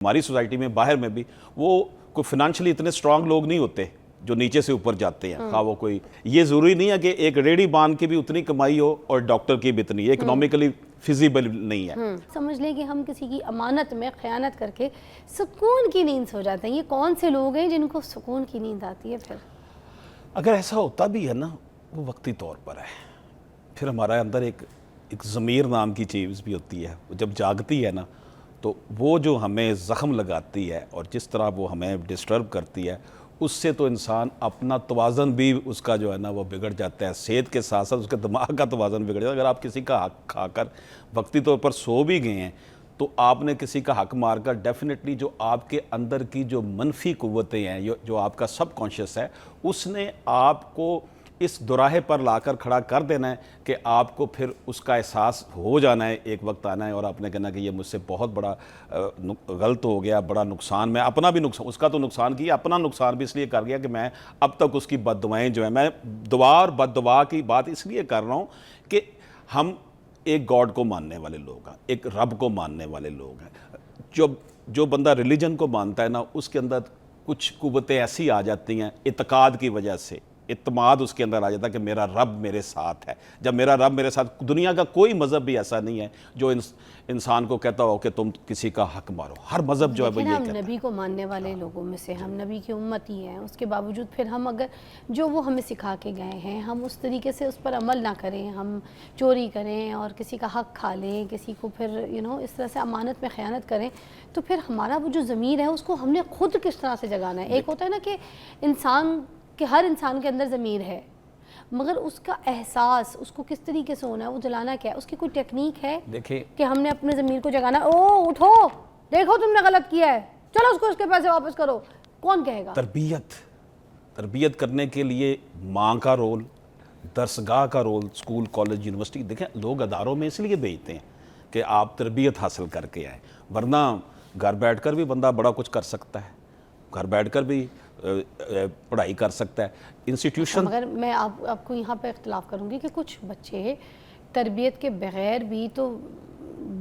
हमारी सोसाइटी में बाहर में भी वो कोई फिनेंशियली इतने स्ट्रांग लोग नहीं होते जो नीचे से ऊपर जाते हैं। हाँ, वो कोई ये ज़रूरी नहीं है कि एक रेडी बांध की भी उतनी कमाई हो और डॉक्टर की भी इतनी, इकोनॉमिकली फिजिबल नहीं है। समझ लें कि हम किसी की अमानत में खयानत करके सुकून की नींद सो जाते हैं। ये कौन से लोग हैं जिनको सुकून की नींद आती है? फिर अगर ऐसा होता भी है ना, वो वक्ती तौर पर है। फिर हमारे अंदर एक ज़मीर नाम की चीज़ भी होती है, जब जागती है ना, तो वो जो हमें ज़ख्म लगाती है और जिस तरह वो हमें डिस्टर्ब करती है, उससे तो इंसान अपना तवाज़न भी उसका जो है ना वो बिगड़ जाता है। सेहत के साथ साथ उसके दिमाग का तवाज़न बिगड़ जाता है। अगर आप किसी का हक खाकर वक्ती तौर पर सो भी गए हैं तो आपने किसी का हक मारकर डेफिनेटली जो आपके अंदर की जो मनफी क़ुव्वतें हैं, जो आपका सबकॉन्शियस है, उसने आपको इस दुराहे पर लाकर खड़ा कर देना है कि आपको फिर उसका एहसास हो जाना है, एक वक्त आना है और आपने कहना कि ये मुझसे बहुत बड़ा गलत हो गया, बड़ा नुकसान, मैं अपना भी नुकसान, उसका तो नुकसान किया, अपना नुकसान भी इसलिए कर गया कि मैं अब तक उसकी बद्दुआएं जो है, मैं दुआ और बद्दुआ की बात इसलिए कर रहा हूँ कि हम एक गॉड को मानने वाले लोग हैं, एक रब को मानने वाले लोग हैं। जो बंदा रिलीजन को मानता है ना, उसके अंदर कुछ कुव्वतें ऐसी आ जाती हैं इत्तेकाद की वजह से, इत्माद उसके अंदर आ जाता है कि मेरा रब मेरे साथ है। जब मेरा रब मेरे साथ, दुनिया का कोई मज़हब भी ऐसा नहीं है जो इंसान को कहता हो कि तुम किसी का हक मारो। हर मज़हब जो है वो ये कहता है। हम नबी को मानने वाले लोगों में से, हम नबी की उम्मत ही हैं, उसके बावजूद फिर हम अगर जो वो हमें सिखा के गए हैं हम उस तरीके से उस पर अमल ना करें, हम चोरी करें और किसी का हक खा लें, किसी को फिर इस तरह से अमानत में ख़यानत करें, तो फिर हमारा वो जो ज़मीर है उसको हमने खुद किस तरह से जगाना है। एक होता है ना कि इंसान कि हर इंसान के अंदर ज़मीर है, मगर उसका एहसास उसको किस तरीके से होना है, वो जलाना क्या है, उसकी कोई टेक्निक है? देखिए कि हमने अपने ज़मीर को जगाना, ओ उठो, देखो तुमने गलत किया है, चलो उसको उसके पैसे वापस करो, कौन कहेगा? तरबियत करने के लिए माँ का रोल, दरसगाह का रोल, स्कूल कॉलेज यूनिवर्सिटी। देखें, लोग अदारों में इसलिए भेजते हैं कि आप तरबियत हासिल करके आए, वरना घर बैठ कर भी बंदा बड़ा कुछ कर सकता है, घर बैठ कर भी पढ़ाई कर सकता है। इंस्टीट्यूशन, मगर मैं आपको यहाँ पे इख्तिलाफ करूँगी कि कुछ बच्चे तरबियत के बगैर भी तो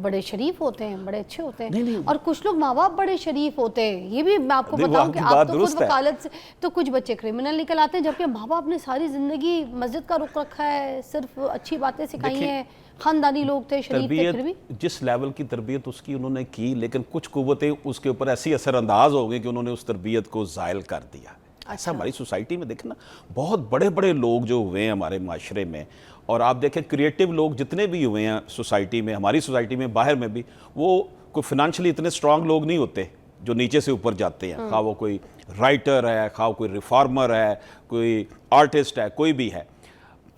बड़े शरीफ होते हैं, बड़े अच्छे होते हैं। नहीं। और कुछ लोग माँ बाप बड़े शरीफ होते हैं, ये भी मैं आपको बताऊं कि आप तो खुद वकालत से, तो कुछ बच्चे क्रिमिनल निकल आते हैं, जबकि माँ बाप ने सारी ज़िंदगी मस्जिद का रुख रखा है, सिर्फ अच्छी बातें सिखाई हैं, ख़ानदानी लोग थे, शरीफ थे, फिर भी जिस लेवल की तरबियत उसकी उन्होंने की, लेकिन कुछ कुव्वतें उसके ऊपर ऐसी असरअंदाज हो गई कि उन्होंने उस तरबियत को ज़ायल कर दिया। ऐसा हमारी सोसाइटी में देखें ना, बहुत बड़े बड़े लोग जो हुए हैं हमारे माशरे में, और आप देखें क्रिएटिव लोग जितने भी हुए हैं सोसाइटी में, हमारी सोसाइटी में बाहर में भी, वो कोई फिनेंशियली इतने स्ट्रांग लोग नहीं होते जो नीचे से ऊपर जाते हैं। खा वो कोई राइटर है, खा कोई रिफॉर्मर है, कोई आर्टिस्ट है, कोई भी है।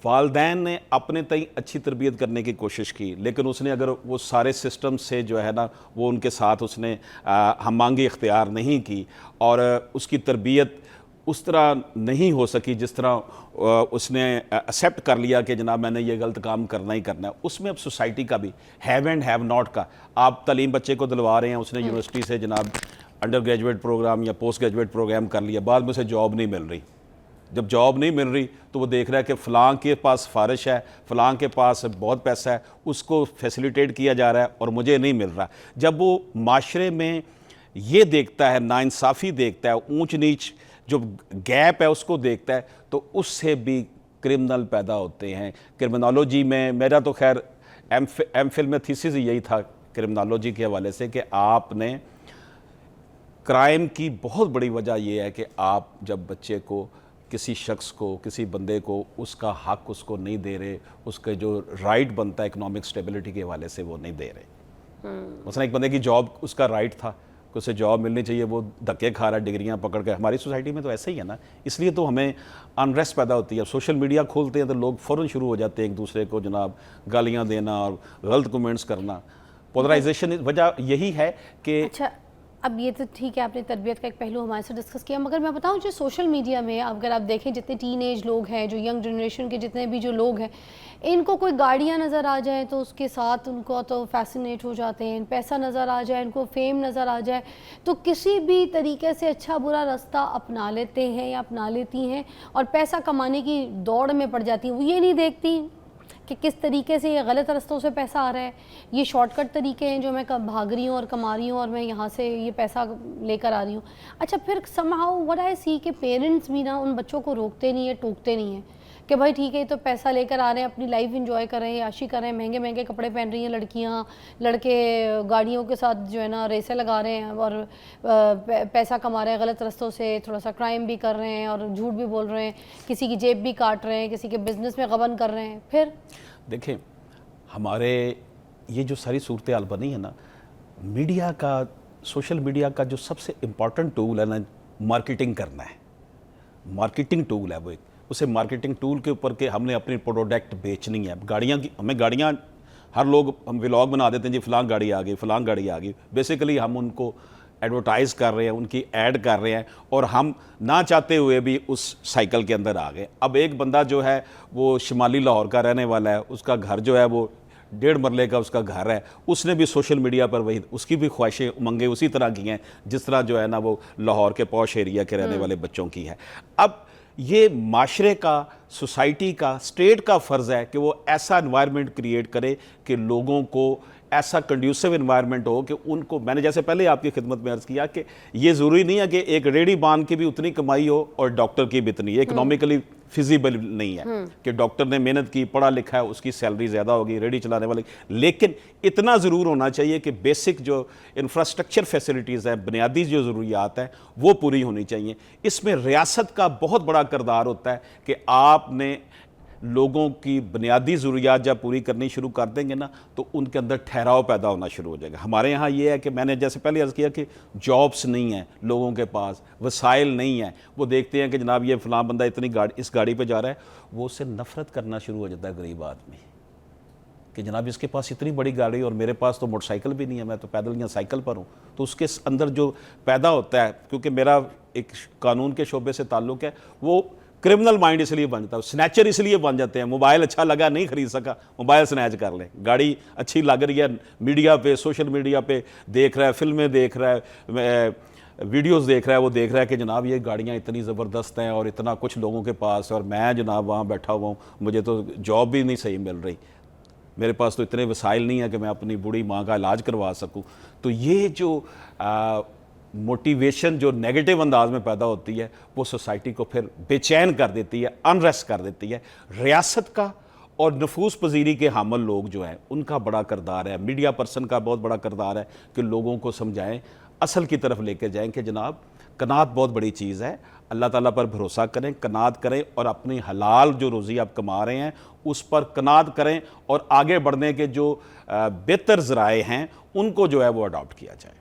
वालदैन ने अपने तय अच्छी तरबियत करने की कोशिश की, लेकिन उसने अगर वो सारे सिस्टम से जो है ना वो उनके साथ उसने हममांगी इख्तियार नहीं की और उसकी तरबियत उस तरह नहीं हो सकी जिस तरह उसने एक्सेप्ट कर लिया कि जनाब मैंने ये गलत काम करना ही करना है। उसमें अब सोसाइटी का भी हैव एंड हैव नॉट का, आप तालीम बच्चे को दिलवा रहे हैं, उसने यूनिवर्सिटी से जनाब अंडर ग्रेजुएट प्रोग्राम या पोस्ट ग्रेजुएट प्रोग्राम कर लिया, बाद में उसे जॉब नहीं मिल रही। जब जॉब नहीं मिल रही तो वो देख रहा है कि फ़लाँ के पास सिफारिश है, फ़लाँ के पास बहुत पैसा है, उसको फैसिलिटेट किया जा रहा है और मुझे नहीं मिल रहा। जब वो माशरे में ये देखता है, नाइंसाफ़ी देखता है, ऊंच नीच जो गैप है उसको देखता है, तो उससे भी क्रिमिनल पैदा होते हैं। क्रिमिनोलॉजी में मेरा तो खैर एम फिल में थीसिस यही था क्रिमिनोलॉजी के हवाले से, कि आपने क्राइम की बहुत बड़ी वजह यह है कि आप जब बच्चे को, किसी शख्स को, किसी बंदे को उसका हक उसको नहीं दे रहे, उसका जो राइट बनता है इकोनॉमिक स्टेबिलिटी के हवाले से वो नहीं दे रहे। मसलन एक बंदे की जॉब उसका राइट था कि उसे जॉब मिलनी चाहिए, वो धक्के खा रहा है डिग्रियां पकड़ के। हमारी सोसाइटी में तो ऐसा ही है ना, इसलिए तो हमें अनरेस्ट पैदा होती है। सोशल मीडिया खोलते हैं तो लोग फ़ौरन शुरू हो जाते हैं एक दूसरे को जनाब गालियाँ देना और गलत कमेंट्स करना। पोलराइजेशन वजह यही है कि अच्छा, अब ये तो ठीक है, आपने तरबियत का एक पहलू हमारे से डिस्कस किया, मगर मैं बताऊं जो सोशल मीडिया में अगर आप देखें जितने टीनेज लोग हैं, जो यंग जनरेशन के जितने भी जो लोग हैं, इनको कोई गाड़ियां नज़र आ जाए तो उसके साथ उनको तो फैसिनेट हो जाते हैं, पैसा नज़र आ जाए, इनको फेम नज़र आ जाए तो किसी भी तरीके से अच्छा बुरा रास्ता अपना लेते हैं या अपना लेती हैं और पैसा कमाने की दौड़ में पड़ जाती हैं। वो ये नहीं देखती कि किस तरीके से ये गलत रास्तों से पैसा आ रहा है, ये शॉर्टकट तरीके हैं जो मैं भाग रही हूँ और कमा रही हूँ और मैं यहाँ से ये पैसा लेकर आ रही हूँ। अच्छा, फिर समहाउ व्हाट आई सी कि पेरेंट्स भी ना उन बच्चों को रोकते नहीं है, टोकते नहीं है कि भाई ठीक है, तो पैसा लेकर आ रहे हैं, अपनी लाइफ एंजॉय कर रहे हैं, याशी कर रहे हैं, महंगे महंगे कपड़े पहन रही हैं लड़कियां, लड़के गाड़ियों के साथ जो है ना रेसें लगा रहे हैं और पैसा कमा रहे हैं गलत रास्तों से, थोड़ा सा क्राइम भी कर रहे हैं और झूठ भी बोल रहे हैं, किसी की जेब भी काट रहे हैं, किसी के बिजनेस में गबन कर रहे हैं। फिर देखें, हमारे ये जो सारी सूरत हाल बनी है ना, मीडिया का, सोशल मीडिया का जो सबसे इम्पॉर्टेंट टूल है ना, मार्केटिंग करना है। मार्केटिंग टूल है वो, एक उसे मार्केटिंग टूल के ऊपर के हमने अपनी प्रोडक्ट बेचनी है। गाड़ियाँ की, हमें गाड़ियाँ, हर लोग हम व्लॉग बना देते हैं जी, फलां गाड़ी आ गई, फलां गाड़ी आ गई। बेसिकली हम उनको एडवर्टाइज़ कर रहे हैं, उनकी ऐड कर रहे हैं और हम ना चाहते हुए भी उस साइकिल के अंदर आ गए। अब एक बंदा जो है वो शिमाली लाहौर का रहने वाला है, उसका घर जो है वो 1.5 मरले का उसका घर है, उसने भी सोशल मीडिया पर वही, उसकी भी ख्वाहिशें उमंगें उसी तरह की हैं जिस तरह जो है ना वो लाहौर के पॉश एरिया के रहने वाले बच्चों की है। अब ये माशरे का, सोसाइटी का, स्टेट का फ़र्ज़ है कि वो ऐसा इन्वायरमेंट क्रिएट करे कि लोगों को ऐसा कंड्यूसिव इन्वायरमेंट हो कि उनको, मैंने जैसे पहले आपकी खिदमत में अर्ज़ किया कि ये ज़रूरी नहीं है कि एक रेडी बांध की भी उतनी कमाई हो और डॉक्टर की भी इतनी, इकोनॉमिकली फिजिबल नहीं है कि डॉक्टर ने मेहनत की, पढ़ा लिखा है, उसकी सैलरी ज़्यादा होगी, रेडी चलाने वाले। लेकिन इतना ज़रूर होना चाहिए कि बेसिक जो इंफ्रास्ट्रक्चर फैसिलिटीज़ है, बुनियादी जो ज़रूरियात है, वो पूरी होनी चाहिए। इसमें रियासत का बहुत बड़ा किरदार होता है कि आपने लोगों की बुनियादी ज़रूरियात जब पूरी करनी शुरू कर देंगे ना, तो उनके अंदर ठहराव पैदा होना शुरू हो जाएगा। हमारे यहाँ ये है कि मैंने जैसे पहले अर्ज़ किया कि जॉब्स नहीं हैं लोगों के पास, वसाइल नहीं है। वो देखते हैं कि जनाब ये फ़लाँ बंदा इतनी गाड़ी, इस गाड़ी पे जा रहा है, वो उससे नफ़रत करना शुरू हो जाता है गरीब आदमी कि जनाब इसके पास इतनी बड़ी गाड़ी और मेरे पास तो मोटरसाइकिल भी नहीं है, मैं तो पैदल या साइकिल पर हूँ। तो उसके अंदर जो पैदा होता है, क्योंकि मेरा एक कानून के शोबे से ताल्लुक़ है, वो क्रिमिनल माइंड इसलिए बन जाता है, स्नैचर इसलिए बन जाते हैं। मोबाइल अच्छा लगा, नहीं खरीद सका, मोबाइल स्नैच कर लें। गाड़ी अच्छी लग रही है, मीडिया पे, सोशल मीडिया पे देख रहा है, फिल्में देख रहा है, वीडियोस देख रहा है, वो देख रहा है कि जनाब ये गाड़ियाँ इतनी ज़बरदस्त हैं और इतना कुछ लोगों के पास, और मैं जनाब वहाँ बैठा हुआ हूँ, मुझे तो जॉब भी नहीं सही मिल रही, मेरे पास तो इतने वसाइल नहीं है कि मैं अपनी बूढ़ी माँ का इलाज करवा सकूँ। तो ये जो मोटिवेशन जो नेगेटिव अंदाज में पैदा होती है, वो सोसाइटी को फिर बेचैन कर देती है, अनरेस्ट कर देती है। रियासत का और नफूस पजीरी के हामिल लोग जो हैं, उनका बड़ा किरदार है, मीडिया पर्सन का बहुत बड़ा किरदार है कि लोगों को समझाएं, असल की तरफ लेकर जाएं कि जनाब कनात बहुत बड़ी चीज़ है, अल्लाह ताला पर भरोसा करें, कनात करें और अपनी हलाल जो रोज़ी आप कमा रहे हैं उस पर कनात करें और आगे बढ़ने के जो बेहतर ज़राए हैं उनको जो है वो अडॉप्ट किया जाए।